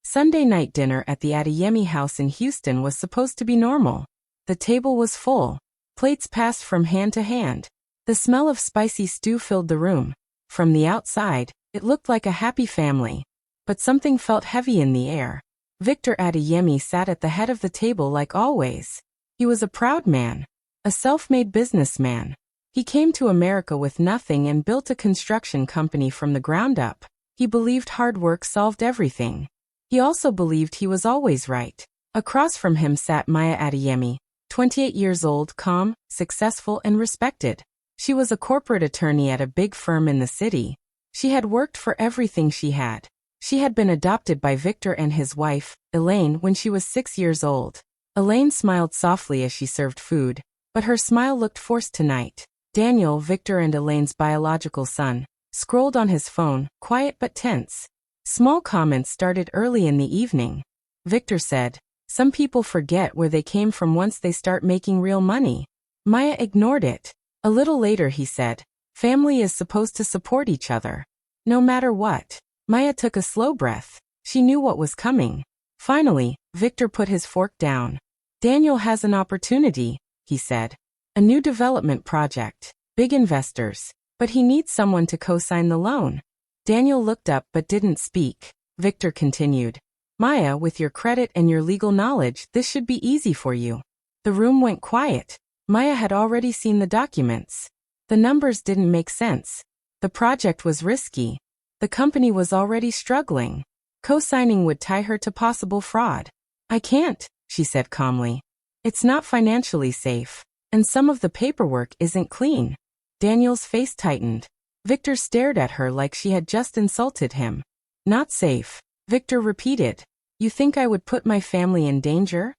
Sunday night dinner at the Adeyemi house in Houston was supposed to be normal. The table was full. Plates passed from hand to hand. The smell of spicy stew filled the room. From the outside, it looked like a happy family. But something felt heavy in the air. Victor Adeyemi sat at the head of the table like always. He was a proud man. A self-made businessman. He came to America with nothing and built a construction company from the ground up. He believed hard work solved everything. He also believed he was always right. Across from him sat Maya Adeyemi, 28 years old, calm, successful and respected. She was a corporate attorney at a big firm in the city. She had worked for everything she had. She had been adopted by Victor and his wife, Elaine, when she was 6 years old. Elaine smiled softly as she served food, but her smile looked forced tonight. Daniel, Victor and Elaine's biological son, scrolled on his phone, quiet but tense. Small comments started early in the evening. Victor said, "Some people forget where they came from once they start making real money." Maya ignored it. A little later he said, "Family is supposed to support each other. No matter what." Maya took a slow breath. She knew what was coming. Finally, Victor put his fork down. "Daniel has an opportunity," he said. "A new development project. Big investors. But he needs someone to co-sign the loan." Daniel looked up but didn't speak. Victor continued, "Maya, with your credit and your legal knowledge, this should be easy for you." The room went quiet. Maya had already seen the documents. The numbers didn't make sense. The project was risky. The company was already struggling. Co-signing would tie her to possible fraud. "I can't," she said calmly. "It's not financially safe. And some of the paperwork isn't clean." Daniel's face tightened. Victor stared at her like she had just insulted him. "Not safe," Victor repeated. "You think I would put my family in danger?"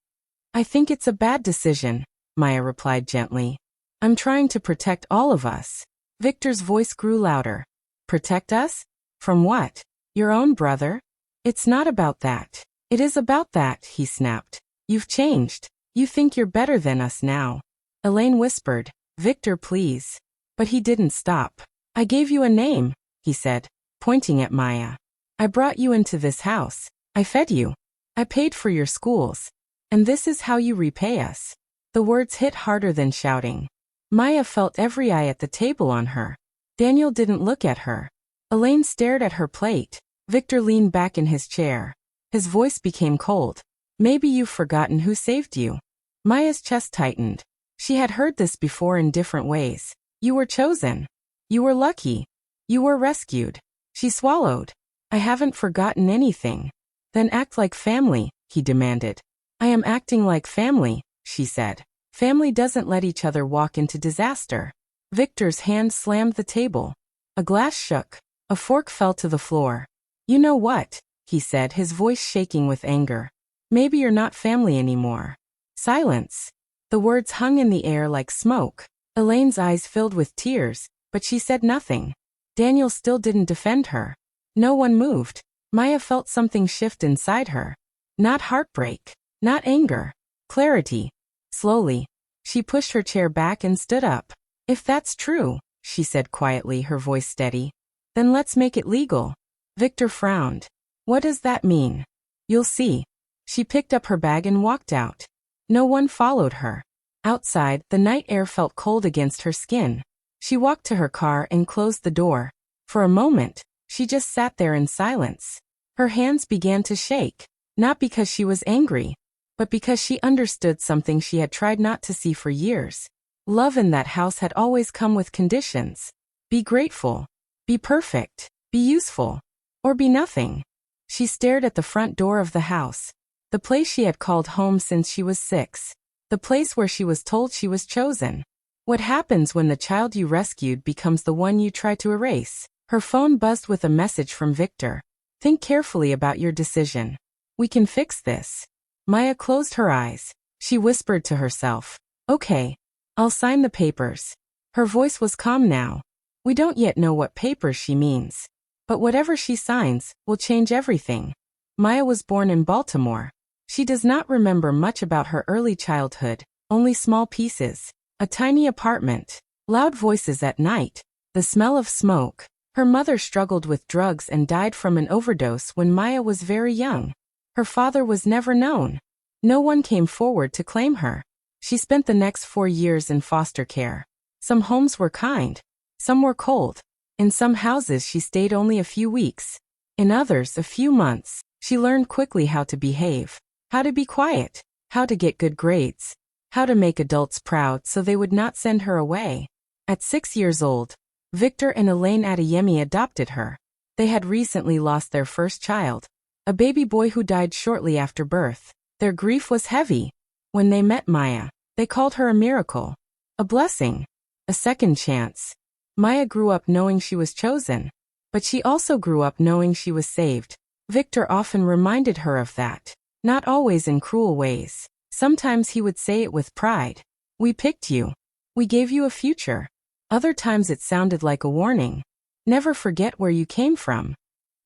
"I think it's a bad decision," Maya replied gently. "I'm trying to protect all of us." Victor's voice grew louder. "Protect us? From what? Your own brother?" "It's not about that." "It is about that," he snapped. "You've changed. You think you're better than us now." Elaine whispered, "Victor, please." But he didn't stop. "I gave you a name," he said, pointing at Maya. "I brought you into this house. I fed you. I paid for your schools. And this is how you repay us." The words hit harder than shouting. Maya felt every eye at the table on her. Daniel didn't look at her. Elaine stared at her plate. Victor leaned back in his chair. His voice became cold. "Maybe you've forgotten who saved you." Maya's chest tightened. She had heard this before in different ways. "You were chosen. You were lucky. You were rescued." She swallowed. "I haven't forgotten anything." "Then act like family," he demanded. "I am acting like family," she said. "Family doesn't let each other walk into disaster." Victor's hand slammed the table. A glass shook. A fork fell to the floor. "You know what?" he said, his voice shaking with anger. "Maybe you're not family anymore." Silence. The words hung in the air like smoke. Elaine's eyes filled with tears, but she said nothing. Daniel still didn't defend her. No one moved. Maya felt something shift inside her. Not heartbreak. Not anger. Clarity. Slowly, she pushed her chair back and stood up. "If that's true," she said quietly, her voice steady, "then let's make it legal." Victor frowned. "What does that mean?" "You'll see." She picked up her bag and walked out. No one followed her. Outside, the night air felt cold against her skin. She walked to her car and closed the door. For a moment, she just sat there in silence. Her hands began to shake, not because she was angry, but because she understood something she had tried not to see for years. Love in that house had always come with conditions. Be grateful. Be perfect. Be useful. Or be nothing. She stared at the front door of the house. The place she had called home since she was 6. The place where she was told she was chosen. What happens when the child you rescued becomes the one you try to erase? Her phone buzzed with a message from Victor. "Think carefully about your decision. We can fix this." Maya closed her eyes. She whispered to herself, "Okay, I'll sign the papers." Her voice was calm now. "We don't yet know what papers she means. But whatever she signs will change everything." Maya was born in Baltimore. She does not remember much about her early childhood, only small pieces. A tiny apartment, loud voices at night, the smell of smoke. Her mother struggled with drugs and died from an overdose when Maya was very young. Her father was never known. No one came forward to claim her. She spent the next 4 years in foster care. Some homes were kind. Some were cold. In some houses she stayed only a few weeks. In others, a few months. She learned quickly how to behave, how to be quiet, how to get good grades, how to make adults proud so they would not send her away. At 6 years old, Victor and Elaine Adeyemi adopted her. They had recently lost their first child, a baby boy who died shortly after birth. Their grief was heavy. When they met Maya, they called her a miracle, a blessing, a second chance. Maya grew up knowing she was chosen, but she also grew up knowing she was saved. Victor often reminded her of that, not always in cruel ways. Sometimes he would say it with pride. We picked you. We gave you a future. Other times it sounded like a warning. Never forget where you came from.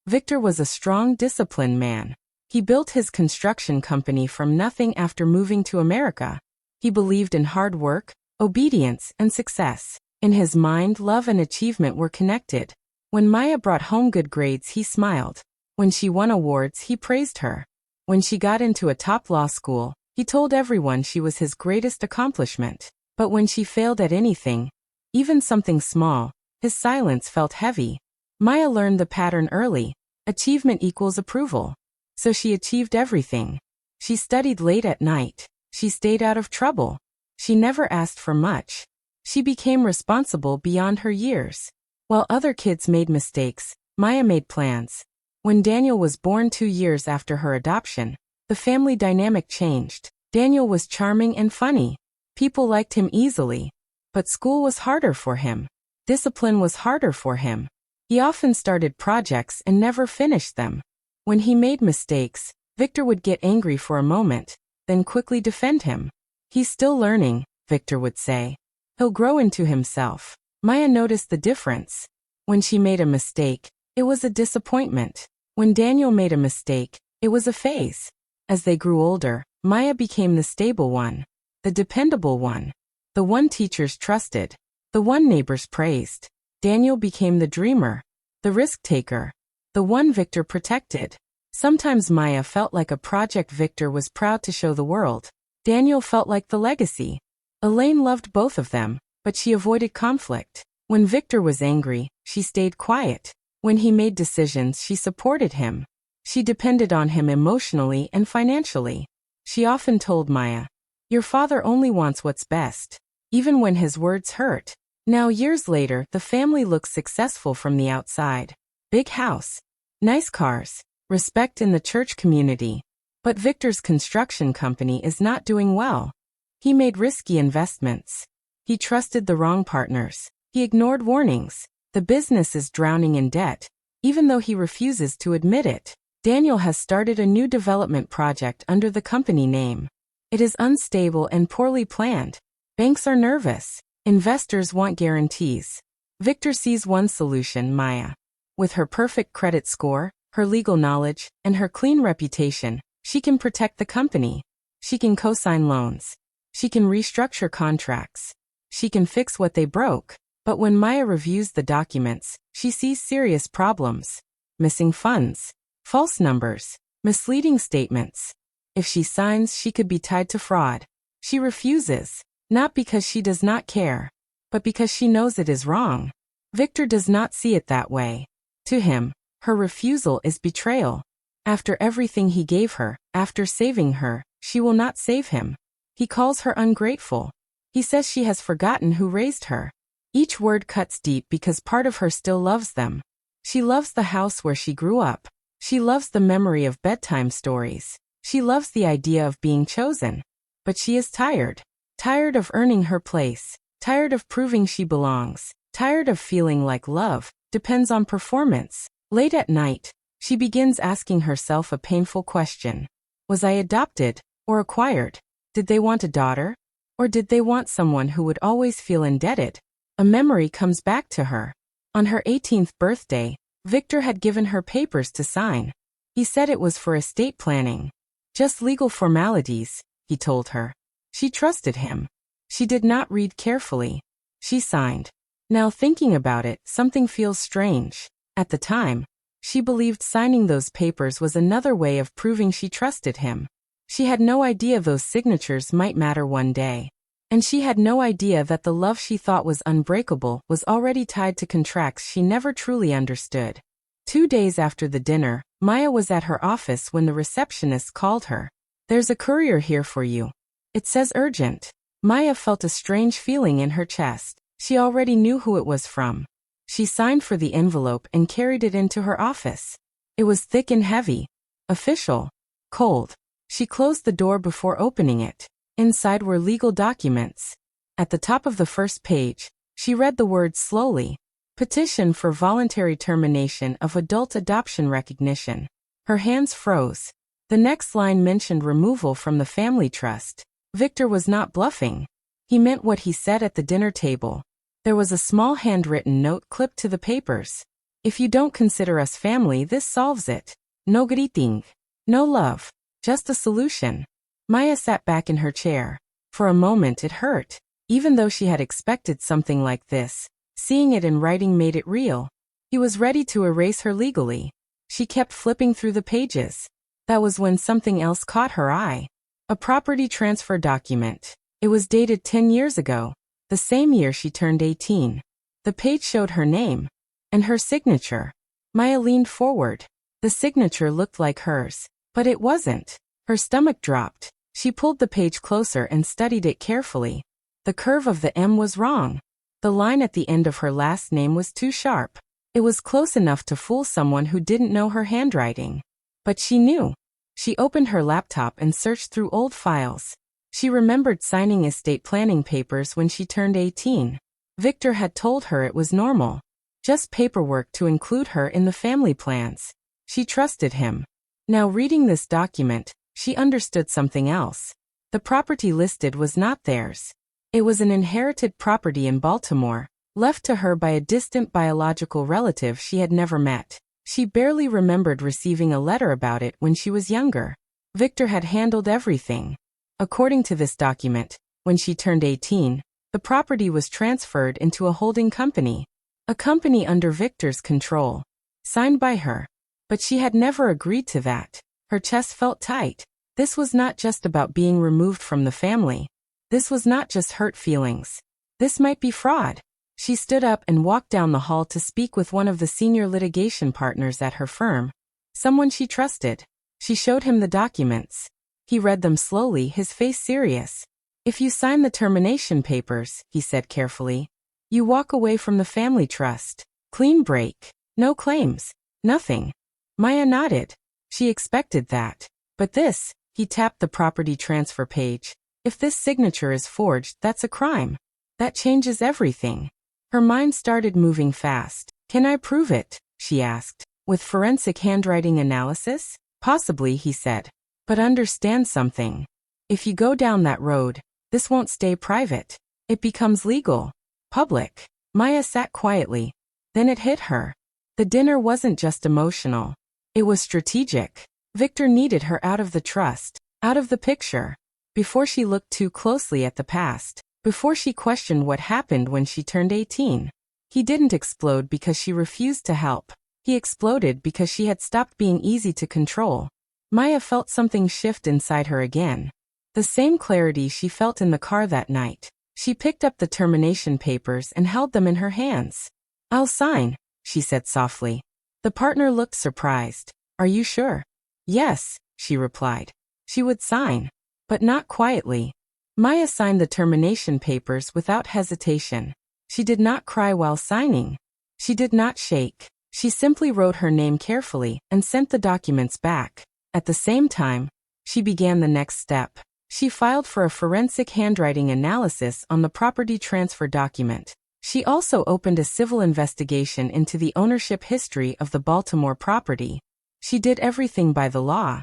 Victor was a strong, disciplined man. He built his construction company from nothing after moving to America. He believed in hard work, obedience, and success. In his mind, love and achievement were connected. When Maya brought home good grades, he smiled. When she won awards, he praised her. When she got into a top law school, he told everyone she was his greatest accomplishment. But when she failed at anything, even something small, his silence felt heavy. Maya learned the pattern early. Achievement equals approval. So she achieved everything. She studied late at night. She stayed out of trouble. She never asked for much. She became responsible beyond her years. While other kids made mistakes, Maya made plans. When Daniel was born 2 years after her adoption, the family dynamic changed. Daniel was charming and funny. People liked him easily. But school was harder for him. Discipline was harder for him. He often started projects and never finished them. When he made mistakes, Victor would get angry for a moment, then quickly defend him. He's still learning, Victor would say. He'll grow into himself. Maya noticed the difference. When she made a mistake, it was a disappointment. When Daniel made a mistake, it was a phase. As they grew older, Maya became the stable one, the dependable one, the one teachers trusted, the one neighbors praised. Daniel became the dreamer, the risk-taker, the one Victor protected. Sometimes Maya felt like a project Victor was proud to show the world. Daniel felt like the legacy. Elaine loved both of them, but she avoided conflict. When Victor was angry, she stayed quiet. When he made decisions, she supported him. She depended on him emotionally and financially. She often told Maya, "Your father only wants what's best," even when his words hurt. Now, years later, the family looks successful from the outside. Big house, nice cars, respect in the church community. But Victor's construction company is not doing well. He made risky investments. He trusted the wrong partners. He ignored warnings. The business is drowning in debt, even though he refuses to admit it. Daniel has started a new development project under the company name. It is unstable and poorly planned. Banks are nervous. Investors want guarantees. Victor sees one solution: Maya. With her perfect credit score, her legal knowledge, and her clean reputation, she can protect the company. She can co-sign loans. She can restructure contracts. She can fix what they broke. But when Maya reviews the documents, she sees serious problems. Missing funds, false numbers, misleading statements. If she signs, she could be tied to fraud. She refuses, not because she does not care, but because she knows it is wrong. Victor does not see it that way. To him, her refusal is betrayal. After everything he gave her, after saving her, she will not save him. He calls her ungrateful. He says she has forgotten who raised her. Each word cuts deep because part of her still loves them. She loves the house where she grew up. She loves the memory of bedtime stories. She loves the idea of being chosen. But she is tired. Tired of earning her place. Tired of proving she belongs. Tired of feeling like love depends on performance. Late at night, she begins asking herself a painful question. Was I adopted or acquired? Did they want a daughter? Or did they want someone who would always feel indebted? A memory comes back to her. On her 18th birthday, Victor had given her papers to sign. He said it was for estate planning. Just legal formalities, he told her. She trusted him. She did not read carefully. She signed. Now thinking about it, something feels strange. At the time, She believed signing those papers was another way of proving she trusted him. She had no idea those signatures might matter one day. And she had no idea that the love she thought was unbreakable was already tied to contracts she never truly understood. 2 days after the dinner, Maya was at her office when the receptionist called her. "There's a courier here for you. It says urgent." Maya felt a strange feeling in her chest. She already knew who it was from. She signed for the envelope and carried it into her office. It was thick and heavy. Official. Cold. She closed the door before opening it. Inside were legal documents. At the top of the first page, she read the words slowly. Petition for voluntary termination of adult adoption recognition. Her hands froze. The next line mentioned removal from the family trust. Victor was not bluffing. He meant what he said at the dinner table. There was a small handwritten note clipped to the papers. "If you don't consider us family, this solves it. No greeting. No love. Just a solution." Maya sat back in her chair. For a moment it hurt. Even though she had expected something like this, seeing it in writing made it real. He was ready to erase her legally. She kept flipping through the pages. That was when something else caught her eye. A property transfer document. It was dated 10 years ago, the same year she turned 18. The page showed her name. And her signature. Maya leaned forward. The signature looked like hers. But it wasn't. Her stomach dropped. She pulled the page closer and studied it carefully. The curve of the M was wrong. The line at the end of her last name was too sharp. It was close enough to fool someone who didn't know her handwriting. But she knew. She opened her laptop and searched through old files. She remembered signing estate planning papers when she turned 18. Victor had told her it was normal. Just paperwork to include her in the family plans. She trusted him. Now reading this document, she understood something else. The property listed was not theirs. It was an inherited property in Baltimore, left to her by a distant biological relative she had never met. She barely remembered receiving a letter about it when she was younger. Victor had handled everything. According to this document, when she turned 18, the property was transferred into a holding company. A company under Victor's control. Signed by her. But she had never agreed to that. Her chest felt tight. This was not just about being removed from the family. This was not just hurt feelings. This might be fraud. She stood up and walked down the hall to speak with one of the senior litigation partners at her firm. Someone she trusted. She showed him the documents. He read them slowly, his face serious. "If you sign the termination papers," he said carefully, "you walk away from the family trust. Clean break. No claims. Nothing." Maya nodded. She expected that. But this, he tapped the property transfer page. "If this signature is forged, that's a crime. That changes everything." Her mind started moving fast. "Can I prove it?" she asked. "With forensic handwriting analysis?" "Possibly," he said. "But understand something. If you go down that road, this won't stay private. It becomes legal. Public." Maya sat quietly. Then it hit her. The dinner wasn't just emotional. It was strategic. Victor needed her out of the trust, out of the picture. Before she looked too closely at the past, before she questioned what happened when she turned 18. He didn't explode because she refused to help. He exploded because she had stopped being easy to control. Maya felt something shift inside her again. The same clarity she felt in the car that night. She picked up the termination papers and held them in her hands. "I'll sign," she said softly. The partner looked surprised. "Are you sure?" "Yes," she replied. She would sign. But not quietly. Maya signed the termination papers without hesitation. She did not cry while signing. She did not shake. She simply wrote her name carefully and sent the documents back. At the same time, she began the next step. She filed for a forensic handwriting analysis on the property transfer document. She also opened a civil investigation into the ownership history of the Baltimore property. She did everything by the law.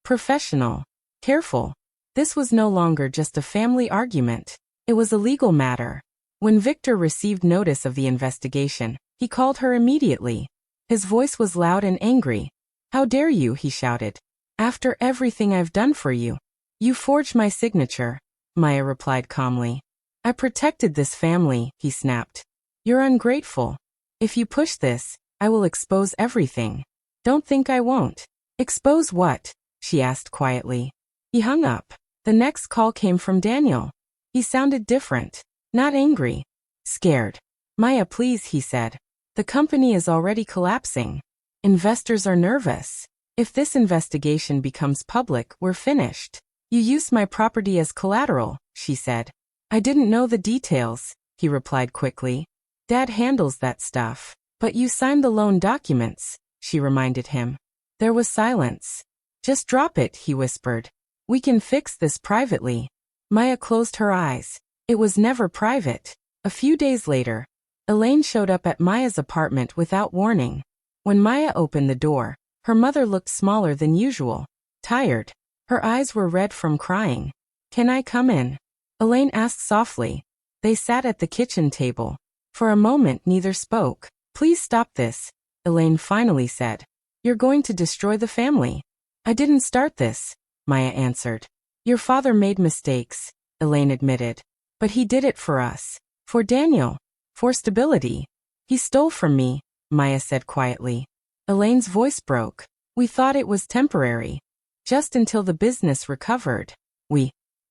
Professional. Careful. This was no longer just a family argument. It was a legal matter. When Victor received notice of the investigation, he called her immediately. His voice was loud and angry. "How dare you?" he shouted. "After everything I've done for you." "You forged my signature," Maya replied calmly. "I protected this family," he snapped. "You're ungrateful. If you push this, I will expose everything. Don't think I won't. Expose what? She asked quietly. He hung up. The next call came from Daniel. He sounded different. Not angry. Scared. Maya, please, he said. The company is already collapsing. Investors are nervous. If this investigation becomes public, we're finished. You used my property as collateral, she said. I didn't know the details, he replied quickly. Dad handles that stuff. But you signed the loan documents, she reminded him. There was silence. Just drop it, he whispered. We can fix this privately. Maya closed her eyes. It was never private. A few days later, Elaine showed up at Maya's apartment without warning. When Maya opened the door, her mother looked smaller than usual. Tired. Her eyes were red from crying. Can I come in? Elaine asked softly. They sat at the kitchen table. For a moment neither spoke. Please stop this, Elaine finally said. You're going to destroy the family. I didn't start this, Maya answered. Your father made mistakes, Elaine admitted. But he did it for us. For Daniel. For stability. He stole from me, Maya said quietly. Elaine's voice broke. We thought it was temporary. Just until the business recovered.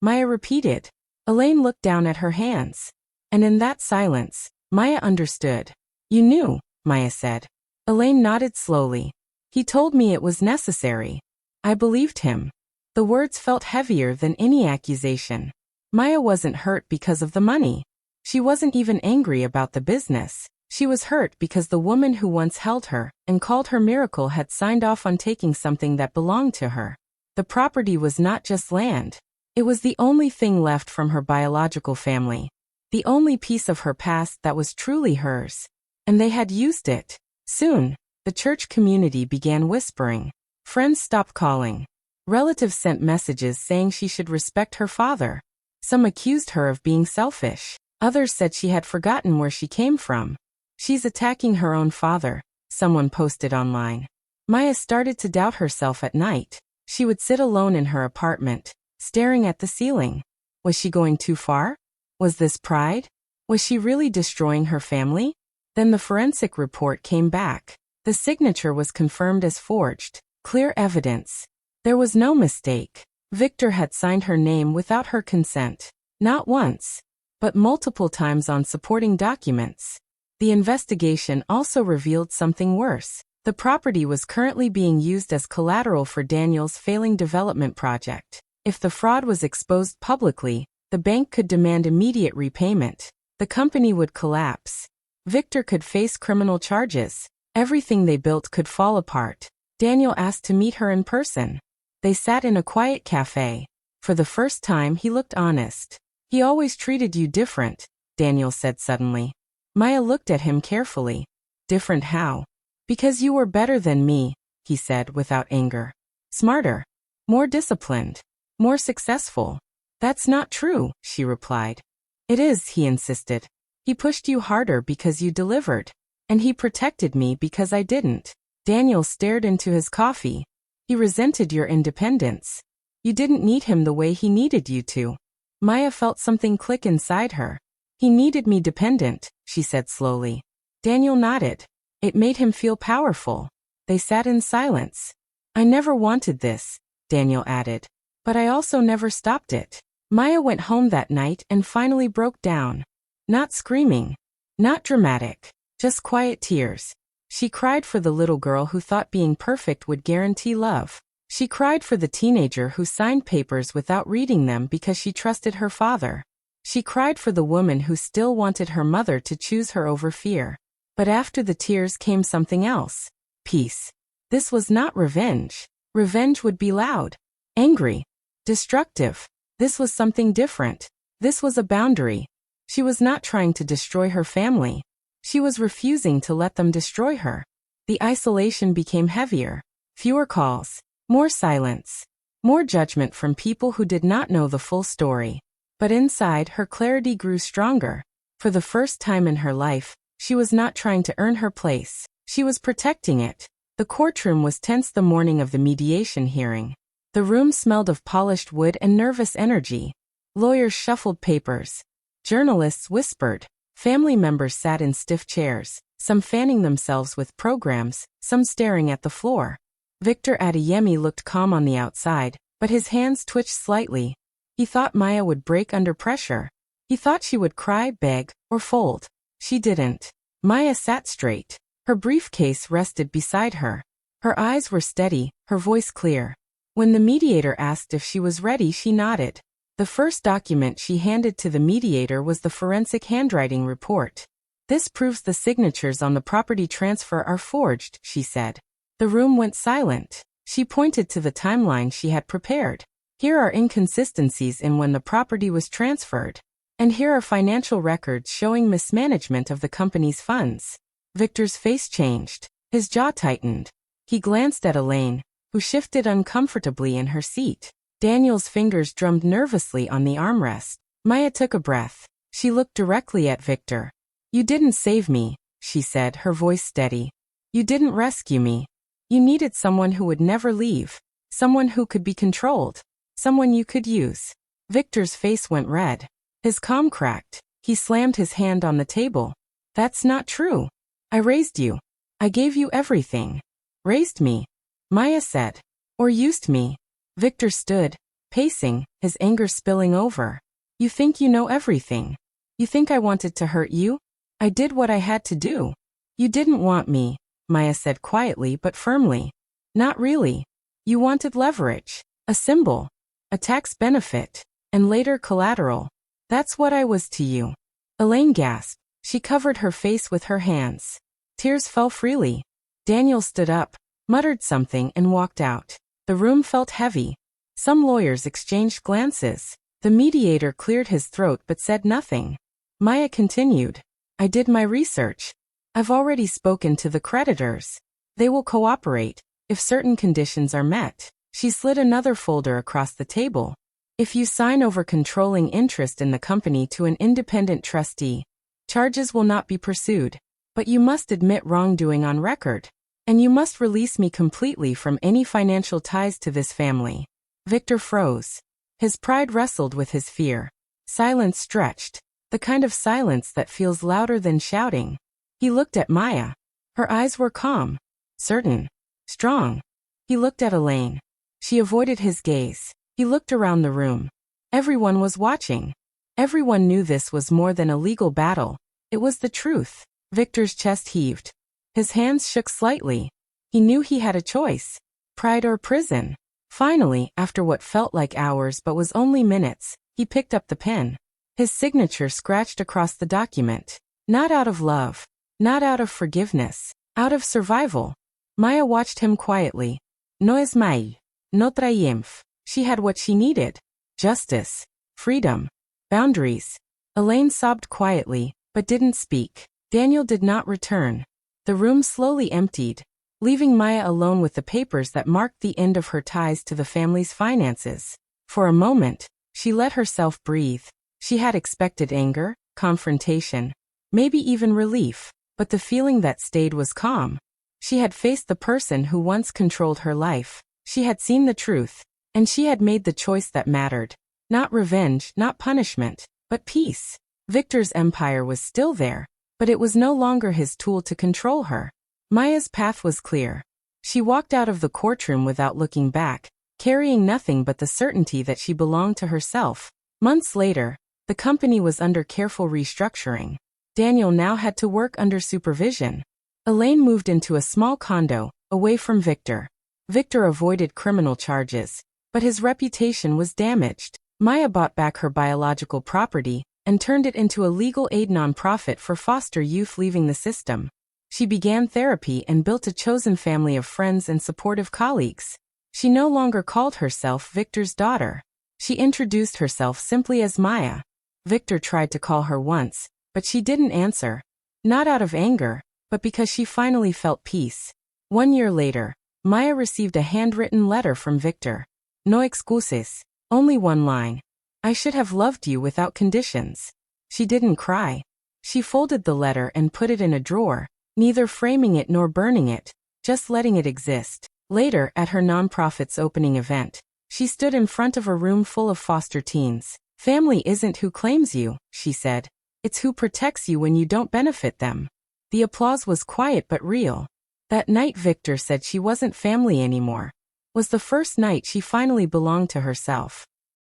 Maya repeated. Elaine looked down at her hands. And in that silence, Maya understood. You knew, Maya said. Elaine nodded slowly. He told me it was necessary. I believed him. The words felt heavier than any accusation. Maya wasn't hurt because of the money. She wasn't even angry about the business. She was hurt because the woman who once held her and called her miracle had signed off on taking something that belonged to her. The property was not just land. It was the only thing left from her biological family. The only piece of her past that was truly hers. And they had used it. Soon, the church community began whispering. Friends stopped calling. Relatives sent messages saying she should respect her father. Some accused her of being selfish. Others said she had forgotten where she came from. She's attacking her own father, someone posted online. Maya started to doubt herself at night. She would sit alone in her apartment, staring at the ceiling. Was she going too far? Was this pride? Was she really destroying her family? Then the forensic report came back. The signature was confirmed as forged. Clear evidence. There was no mistake. Victor had signed her name without her consent. Not once, but multiple times on supporting documents. The investigation also revealed something worse. The property was currently being used as collateral for Daniel's failing development project. If the fraud was exposed publicly, the bank could demand immediate repayment. The company would collapse. Victor could face criminal charges. Everything they built could fall apart. Daniel asked to meet her in person. They sat in a quiet cafe. For the first time, he looked honest. He always treated you different, Daniel said suddenly. Maya looked at him carefully. Different how? Because you were better than me, he said without anger. Smarter. More disciplined. More successful. That's not true, she replied. It is, he insisted. He pushed you harder because you delivered. And he protected me because I didn't. Daniel stared into his coffee. He resented your independence. You didn't need him the way he needed you to. Maya felt something click inside her. He needed me dependent, she said slowly. Daniel nodded. It made him feel powerful. They sat in silence. I never wanted this, Daniel added. But I also never stopped it. Maya went home that night and finally broke down. Not screaming. Not dramatic. Just quiet tears. She cried for the little girl who thought being perfect would guarantee love. She cried for the teenager who signed papers without reading them because she trusted her father. She cried for the woman who still wanted her mother to choose her over fear. But after the tears came something else. Peace. This was not revenge. Revenge would be loud. Angry. Destructive. This was something different. This was a boundary. She was not trying to destroy her family. She was refusing to let them destroy her. The isolation became heavier. Fewer calls. More silence. More judgment from people who did not know the full story. But inside, her clarity grew stronger. For the first time in her life, she was not trying to earn her place. She was protecting it. The courtroom was tense the morning of the mediation hearing. The room smelled of polished wood and nervous energy. Lawyers shuffled papers. Journalists whispered. Family members sat in stiff chairs. some fanning themselves with programs, some staring at the floor. Victor Adeyemi looked calm on the outside, but his hands twitched slightly. He thought Maya would break under pressure. He thought she would cry, beg, or fold. She didn't. Maya sat straight. Her briefcase rested beside her. Her eyes were steady, her voice clear. When the mediator asked if she was ready, she nodded. The first document she handed to the mediator was the forensic handwriting report. This proves the signatures on the property transfer are forged, she said. The room went silent. She pointed to the timeline she had prepared. Here are inconsistencies in when the property was transferred. And here are financial records showing mismanagement of the company's funds. Victor's face changed. His jaw tightened. He glanced at Elaine, who shifted uncomfortably in her seat. Daniel's fingers drummed nervously on the armrest. Maya took a breath. She looked directly at Victor. "You didn't save me," she said, her voice steady. "You didn't rescue me. You needed someone who would never leave. Someone who could be controlled. Someone you could use." Victor's face went red. His calm cracked. He slammed his hand on the table. "That's not true. I raised you. I gave you everything." "Raised me," Maya said. "Or used me?" Victor stood, pacing, his anger spilling over. "You think you know everything. You think I wanted to hurt you? I did what I had to do." "You didn't want me," Maya said quietly but firmly. "Not really. You wanted leverage, a symbol, a tax benefit, and later collateral. That's what I was to you." Elaine gasped. She covered her face with her hands. Tears fell freely. Daniel stood up, muttered something and walked out. The room felt heavy. Some lawyers exchanged glances. The mediator cleared his throat but said nothing. Maya continued. "I did my research. I've already spoken to the creditors. They will cooperate, if certain conditions are met." She slid another folder across the table. "If you sign over controlling interest in the company to an independent trustee, charges will not be pursued. But you must admit wrongdoing on record. And you must release me completely from any financial ties to this family." Victor froze. His pride wrestled with his fear. Silence stretched. The kind of silence that feels louder than shouting. He looked at Maya. Her eyes were calm, certain, strong. He looked at Elaine. She avoided his gaze. He looked around the room. Everyone was watching. Everyone knew this was more than a legal battle. It was the truth. Victor's chest heaved. His hands shook slightly. He knew he had a choice. Pride or prison. Finally, after what felt like hours but was only minutes, he picked up the pen. His signature scratched across the document. Not out of love. Not out of forgiveness. Out of survival. Maya watched him quietly. No es mal. No triumph. She had what she needed. Justice. Freedom. Boundaries. Elaine sobbed quietly, but didn't speak. Daniel did not return. The room slowly emptied, leaving Maya alone with the papers that marked the end of her ties to the family's finances. For a moment, she let herself breathe. She had expected anger, confrontation, maybe even relief, but the feeling that stayed was calm. She had faced the person who once controlled her life. She had seen the truth, and she had made the choice that mattered. Not revenge, not punishment, but peace. Victor's empire was still there, but it was no longer his tool to control her. Maya's path was clear. She walked out of the courtroom without looking back, carrying nothing but the certainty that she belonged to herself. Months later, the company was under careful restructuring. Daniel now had to work under supervision. Elaine moved into a small condo, away from Victor. Victor avoided criminal charges, but his reputation was damaged. Maya bought back her biological property and turned it into a legal aid nonprofit for foster youth leaving the system. She began therapy and built a chosen family of friends and supportive colleagues. She no longer called herself Victor's daughter. She introduced herself simply as Maya. Victor tried to call her once, but she didn't answer. Not out of anger, but because she finally felt peace. 1 year later, Maya received a handwritten letter from Victor. No excuses. Only one line. I should have loved you without conditions. She didn't cry. She folded the letter and put it in a drawer, neither framing it nor burning it, just letting it exist. Later, at her nonprofit's opening event, she stood in front of a room full of foster teens. Family isn't who claims you, she said. It's who protects you when you don't benefit them. The applause was quiet but real. That night Victor said she wasn't family anymore. Was the first night she finally belonged to herself.